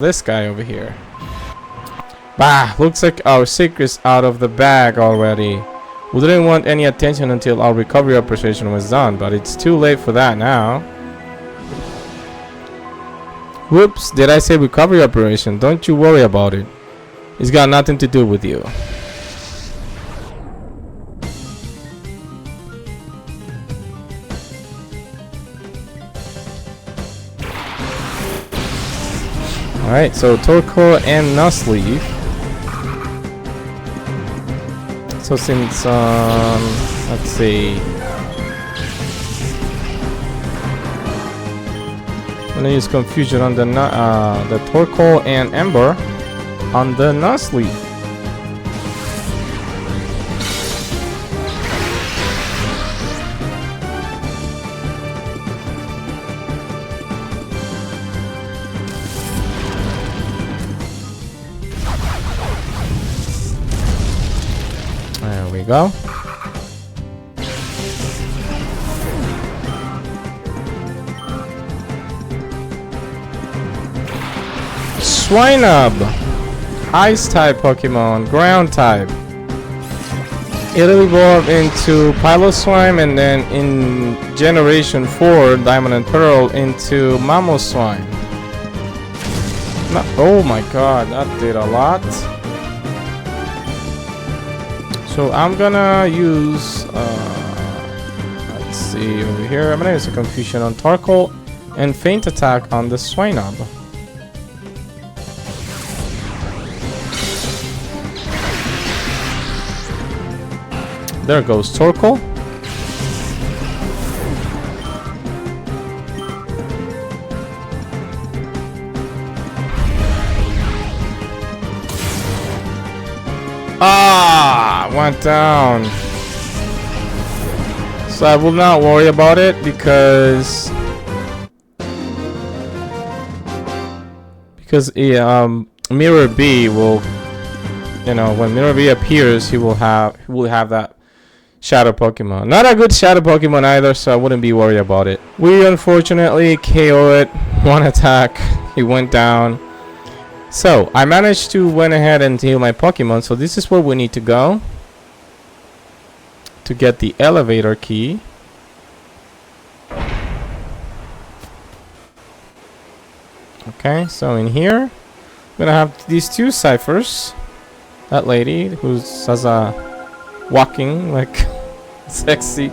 This guy over here. Bah, looks like our secret's out of the bag already. We didn't want any attention until our recovery operation was done, but it's too late for that now. Whoops, did I say recovery operation? Don't you worry about it. It's got nothing to do with you. Alright, so Torkoal and Nuzleaf. So since, let's see. I'm gonna use Confusion on the Torkoal and Ember on the Nuzleaf. There we go. Swinub, Ice type Pokemon, Ground type. It'll evolve into Piloswine and then in Generation 4, Diamond and Pearl, into Mamoswine. Oh my god, that did a lot. So I'm gonna use, let's see over here. I'm gonna use a Confusion on Torkoal and Faint Attack on the Swinub. There goes Torkoal. Ah, went down. So I will not worry about it because Mirror B will, you know, when Mirror B appears, he will have that Shadow Pokemon. Not a good Shadow Pokemon either, so I wouldn't be worried about it. We unfortunately KO it. One attack, he went down. So I managed to went ahead and heal my Pokemon. So this is where we need to go to get the elevator key. Okay, so in here I'm gonna have these two ciphers. That lady who's has a walking like sexy.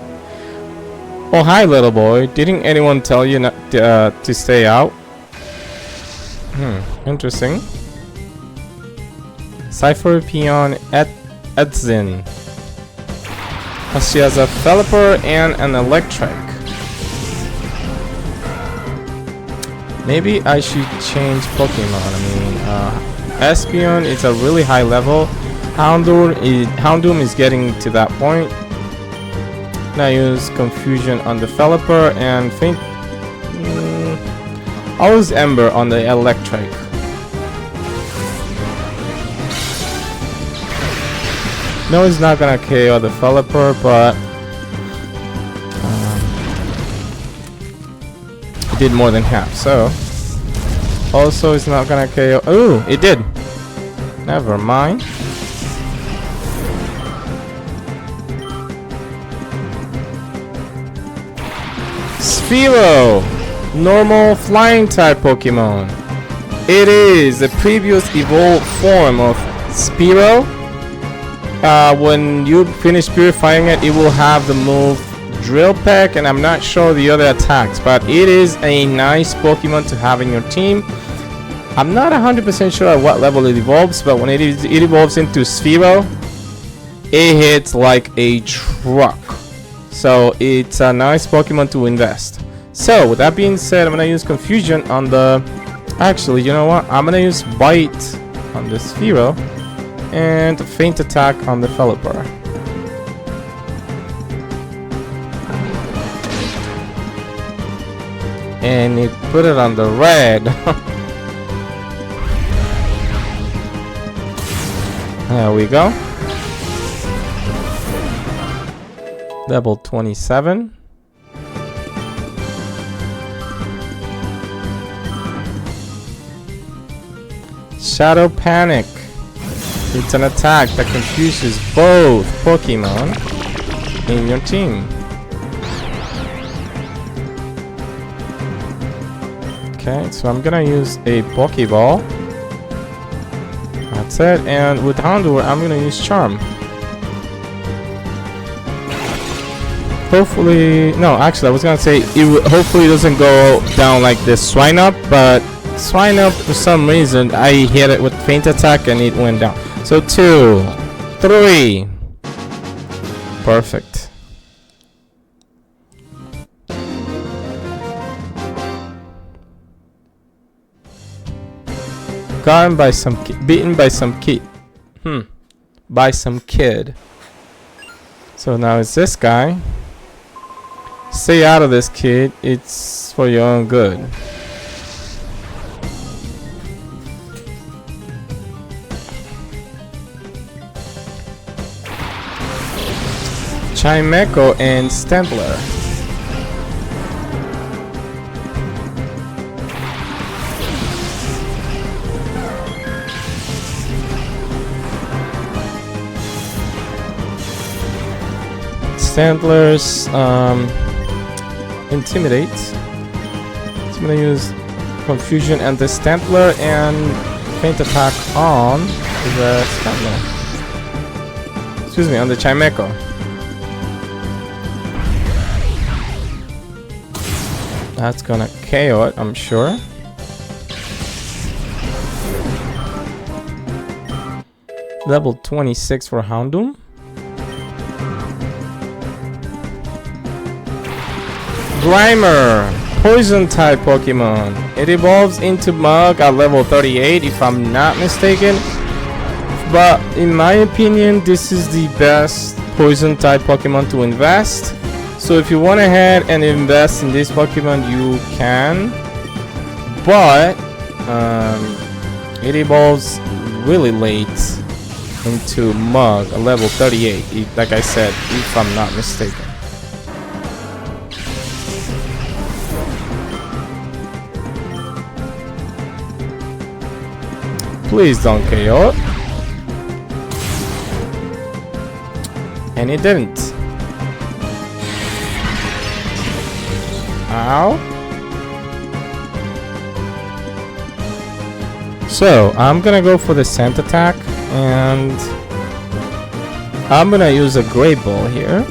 Oh, hi little boy, didn't anyone tell you not to stay out? Interesting. Cypher Peon Edzin. She has a Pelipper and an Electric. Maybe I should change Pokemon. I mean, Espeon is a really high level. Houndoom is getting to that point. Now use Confusion on the Pelipper and Faint. I'll use Ember on the Electric. No, it's not gonna KO the Pelipper, but it did more than half. So also it's not gonna KO. Oh, it did. Never mind. Sphero, normal flying type Pokemon. It is the previous evolved form of Spearow. When you finish purifying it, it will have the move Drill Peck, and I'm not sure the other attacks, but it is a nice Pokemon to have in your team. I'm not 100% sure at what level it evolves, but when it evolves into Sphero, it hits like a truck. So it's a nice Pokemon to invest. So with that being said, I'm gonna use Confusion on the. Actually, you know what? I'm gonna use Bite on the Sphero and Faint Attack on the Pelipper. And it put it on the red. There we go. Level 27. Shadow Panic. It's an attack that confuses both Pokemon in your team. Okay, so I'm gonna use a Pokeball. That's it. And with Houndour, I'm gonna use Charm. Hopefully, no, actually, I was gonna say hopefully it doesn't go down like this Swinub, but Swinub for some reason I hit it with Feint Attack and it went down. So 2, 3, perfect. Gotten by some beaten by some kid. By some kid. So now it's this guy. Stay out of this, kid. It's for your own good. Chimecho and Stempler. Stempler's Intimidate. So I'm gonna use Confusion and the Stempler and Feint Attack on the Stempler. Excuse me, on the Chimecho. That's gonna KO it, I'm sure. Level 26 for Houndoom. Grimer, poison type Pokemon. It evolves into Mug at level 38 if I'm not mistaken. But in my opinion, this is the best poison type Pokemon to invest. So if you want ahead and invest in this Pokemon, you can. But it evolves really late into Mug at level 38, like I said, if I'm not mistaken. Please don't KO it. And it didn't. Ow. So I'm gonna go for the Scent Attack and I'm gonna use a Great Ball here.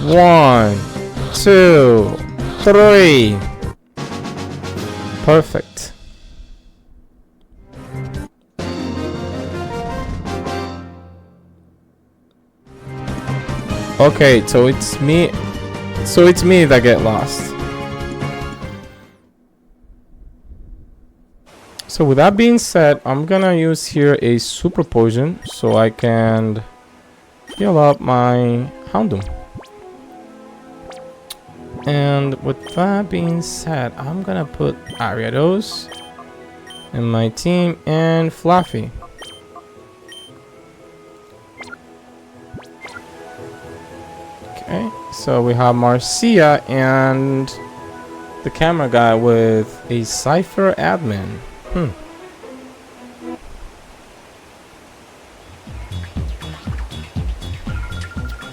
One, 2, 3. Perfect. Okay, so it's me. So it's me that get lost. So with that being said, I'm gonna use here a Super Potion so I can heal up my Houndoom. And with that being said, I'm gonna put Ariados in my team and Fluffy. Okay, so we have Marcia and the camera guy with a Cypher admin.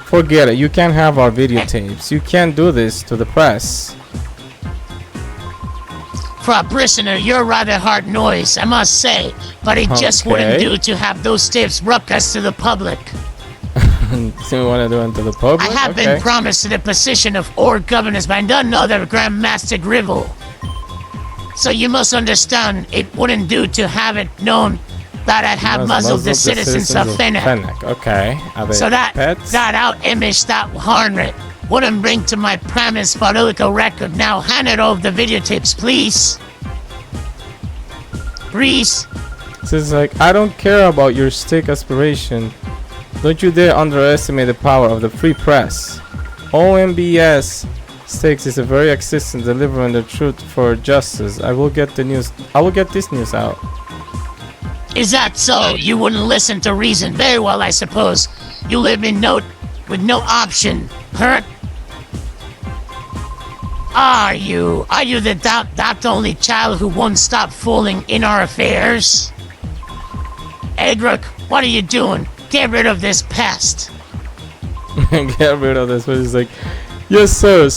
Forget it, you can't have our videotapes. You can't do this to the press. For a prisoner, you're rather hard noise, I must say. But it just wouldn't do to have those tapes broadcast to the public. So you want to do it to the public? I have been promised the position of Orc Governors by none other Grandmaster Gribble. So you must understand, it wouldn't do to have it known that I have muzzled the citizens of Phenac. Okay. So that pets? that out image, that Harnret, wouldn't bring to my promised political record. Now hand it over the videotapes, please. Please. This is like, I don't care about your stick aspiration. Don't you dare underestimate the power of the free press. OMBS Stakes is a very existence delivering the truth for justice. I will get this news out. Is that so? You wouldn't listen to reason. Very well, I suppose. You live in with no option. Hurt. Are you that only child who won't stop fooling in our affairs? Edric, what are you doing? Get rid of this pest. Get rid of this. But he's like, yes, sir,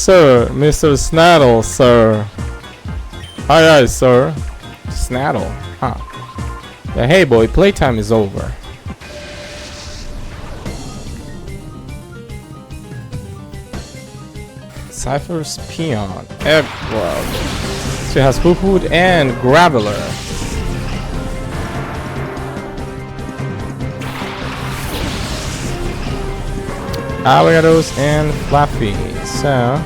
Mr. Snaddle, sir. Aye, sir. Snaddle, huh? Yeah, hey, boy, playtime is over. Cypher's Peon, Egglove. So it has Hoot and Graveler. Alligators and Fluffy. So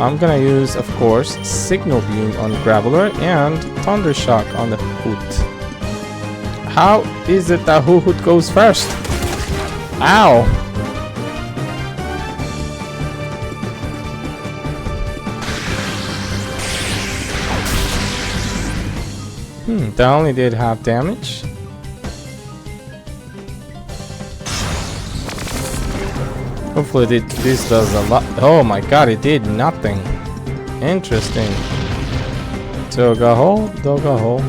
I'm gonna use, of course, Signal Beam on Graveler and Thundershock on the Hoot. How is it that Hoot goes first? Ow! That only did half damage. Hopefully this does a lot. Oh my god, it did nothing. Interesting. Dogga hole, dogga hole.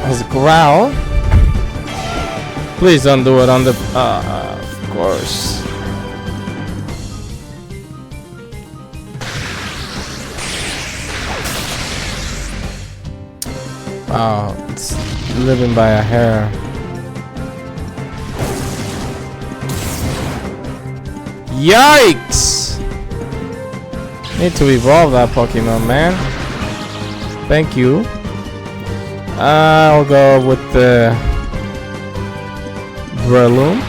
As Growl. Please don't do it on the of course. Wow, it's living by a hair. Yikes! Need to evolve that Pokemon, man. Thank you. I'll go with the Breloom.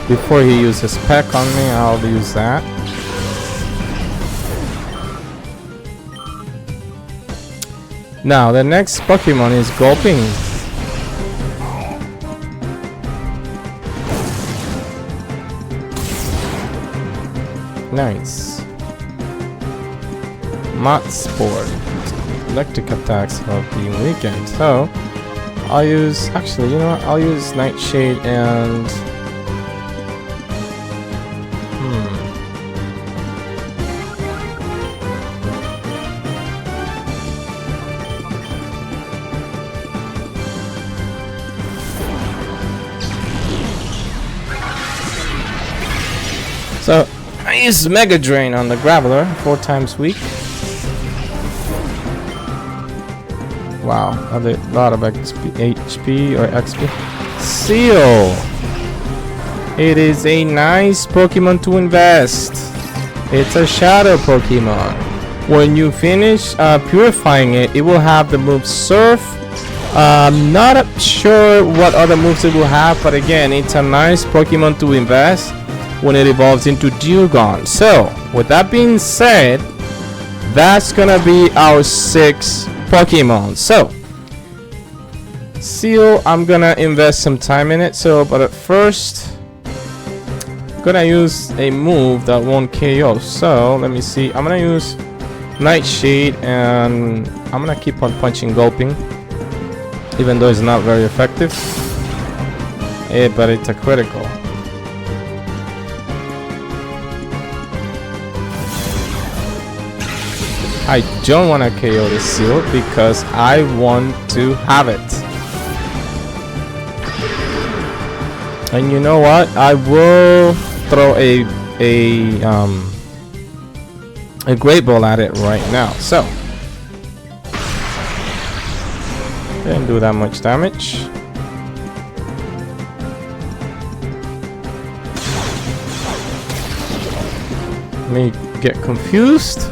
Before he uses Peck on me, I'll use that. Now, the next Pokemon is Gulping. Nice. Mott Sport. Electric attacks have been weakened. So, I'll use... Actually, you know what? I'll use Nightshade and... So, I use Mega Drain on the Graveler, 4 times weak. Wow, a lot of HP or XP. Seal! It is a nice Pokemon to invest. It's a Shadow Pokemon. When you finish purifying it, it will have the move Surf. I'm not sure what other moves it will have, but again, it's a nice Pokemon to invest when it evolves into Dewgong. So, with that being said, that's gonna be our 6 Pokemon. So, Seal, I'm gonna invest some time in it. So, but at first, I'm gonna use a move that won't KO. So, let me see. I'm gonna use Nightshade, and I'm gonna keep on punching Gulping, even though it's not very effective. But it's a critical. I don't want to KO the Seal because I want to have it. And you know what? I will throw a Great Ball at it right now. So, didn't do that much damage. May get confused.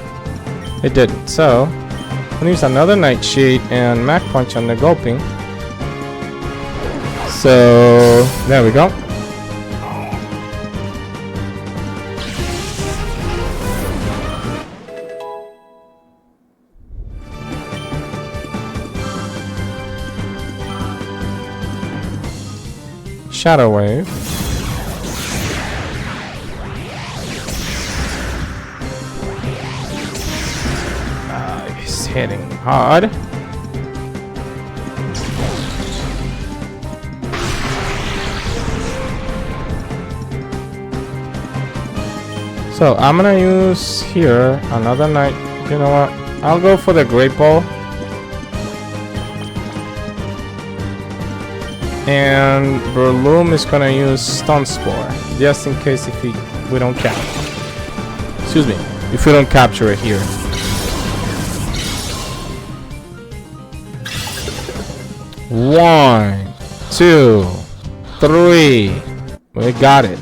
It didn't. So, I'm gonna use another Nightshade and Mach Punch on the Gulping. So, there we go. Shadow Wave. He's hitting hard. So I'm gonna use here another night. You know what? I'll go for the Great Ball. And Breloom is gonna use Stun Spore just in case if we don't capture. Excuse me, if we don't capture it here. One, two, three. We got it.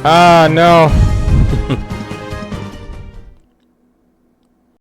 Ah, no.